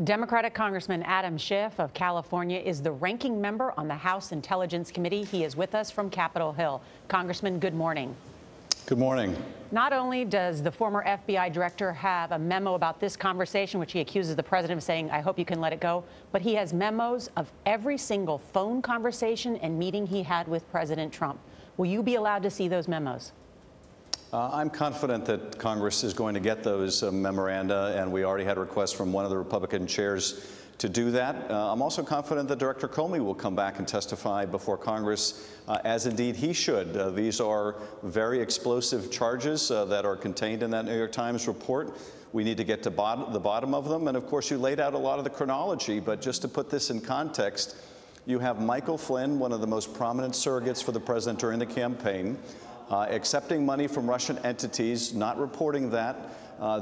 Democratic Congressman Adam Schiff of California is the ranking member on the House Intelligence Committee. He is with us from Capitol Hill. Congressman, good morning. Good morning. Not only does the former FBI director have a memo about this conversation, which he accuses the president of saying, I hope you can let it go, but he has memos of every single phone conversation and meeting he had with President Trump. Will you be allowed to see those memos? I'm confident that Congress is going to get those memoranda, and we already had a request from one of the Republican chairs to do that. I'm also confident that Director Comey will come back and testify before Congress, as indeed he should. These are very explosive charges that are contained in that New York Times report. We need to get to the bottom of them. And of course, you laid out a lot of the chronology, but just to put this in context, you have Michael Flynn, one of the most prominent surrogates for the president during the campaign, accepting money from Russian entities, not reporting that,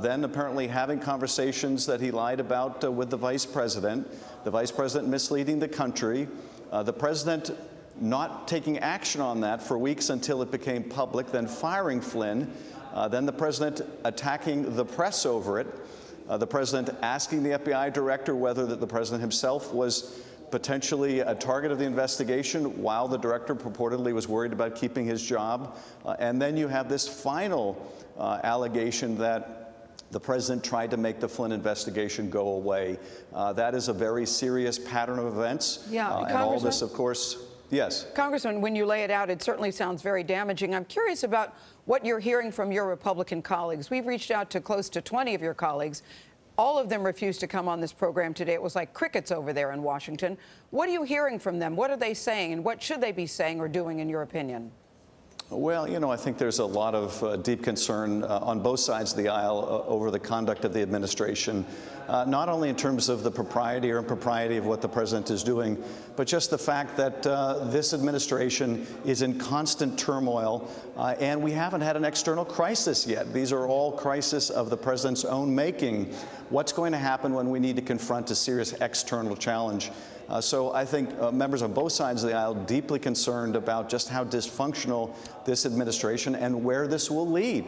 then apparently having conversations that he lied about with the vice president misleading the country, the president not taking action on that for weeks until it became public, then firing Flynn, then the president attacking the press over it, the president asking the FBI director whether the president himself was potentially a target of the investigation while the director purportedly was worried about keeping his job. And then you have this final allegation that the president tried to make the Flynn investigation go away. That is a very serious pattern of events. Yeah, and all this, of course, yes. Congressman, when you lay it out, it certainly sounds very damaging. I'm curious about what you're hearing from your Republican colleagues. We've reached out to close to 20 of your colleagues. All of them refused to come on this program today. It was like crickets over there in Washington. What are you hearing from them? What are they saying? And what should they be saying or doing, in your opinion? Well, you know, I think there's a lot of deep concern on both sides of the aisle over the conduct of the administration, not only in terms of the propriety or impropriety of what the president is doing, but just the fact that this administration is in constant turmoil, and we haven't had an external crisis yet. These are all crises of the president's own making. What's going to happen when we need to confront a serious external challenge? So I think members on both sides of the aisle deeply concerned about just how dysfunctional this administration and where this will lead.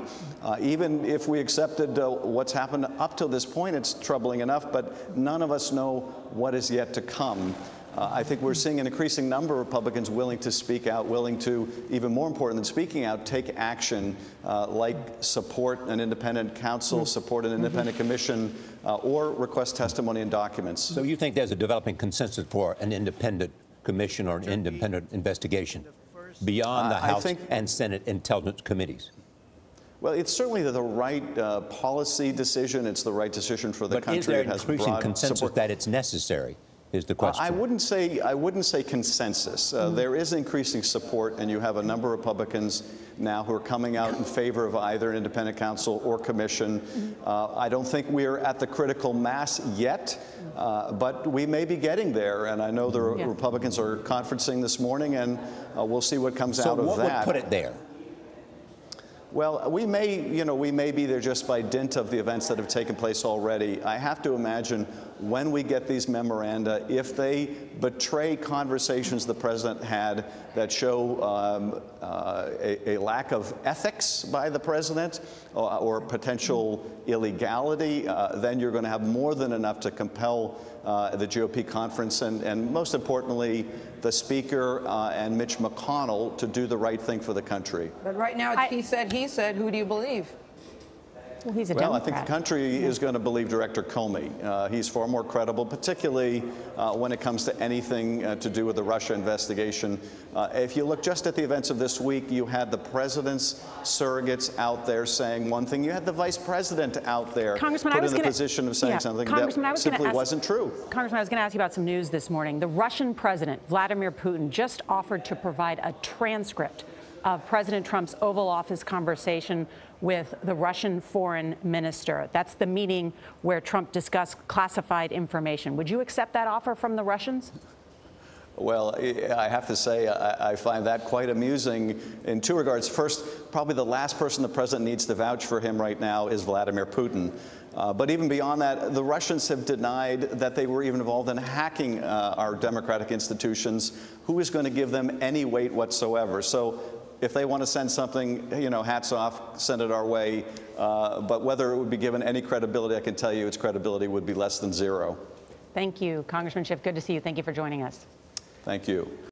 Even if we accepted what's happened up to this point, it's troubling enough, but none of us know what is yet to come. I think we're seeing an increasing number of Republicans willing to speak out, willing to, even more important than speaking out, take action, like support an independent counsel, support an independent commission, or request testimony and documents. So you think there's a developing consensus for an independent commission or an independent investigation beyond the House and Senate Intelligence Committees? Well, it's certainly the right policy decision. It's the right decision for the country. But is there an increasing consensus that it's necessary? Is the question. I wouldn't say consensus. There is increasing support, and you have a number of Republicans now who are coming out in favor of either an independent counsel or commission. I don't think we're at the critical mass yet, but we may be getting there. And I know the Republicans are conferencing this morning, and we'll see what comes out of that. So what would put it there? Well, we may be there just by dint of the events that have taken place already. I have to imagine when we get these memoranda, if they betray conversations the president had that show a lack of ethics by the president or potential illegality, then you're going to have more than enough to compel the GOP conference and most importantly, the Speaker and Mitch McConnell to do the right thing for the country. But right now, it's he said. Who do you believe? Well, he's a Democrat. Democrat. I think the country is going to believe Director Comey. He's far more credible, particularly when it comes to anything to do with the Russia investigation. If you look just at the events of this week, you had the president's surrogates out there saying one thing. You had the vice president out there put in the position of saying something that simply wasn't true. Congressman, I was going to ask you about some news this morning. The Russian President Vladimir Putin just offered to provide a transcript of President Trump's Oval Office conversation with the Russian foreign minister. That's the meeting where Trump discussed classified information. Would you accept that offer from the Russians? Well, I have to say, I find that quite amusing in two regards. First, probably the last person the president needs to vouch for him right now is Vladimir Putin. But even beyond that, the Russians have denied that they were even involved in hacking our democratic institutions. Who is going to give them any weight whatsoever? So if they want to send something, you know, hats off, send it our way. But whether it would be given any credibility, I can tell you its credibility would be less than zero. Thank you, Congressman Schiff. Good to see you. Thank you for joining us. Thank you.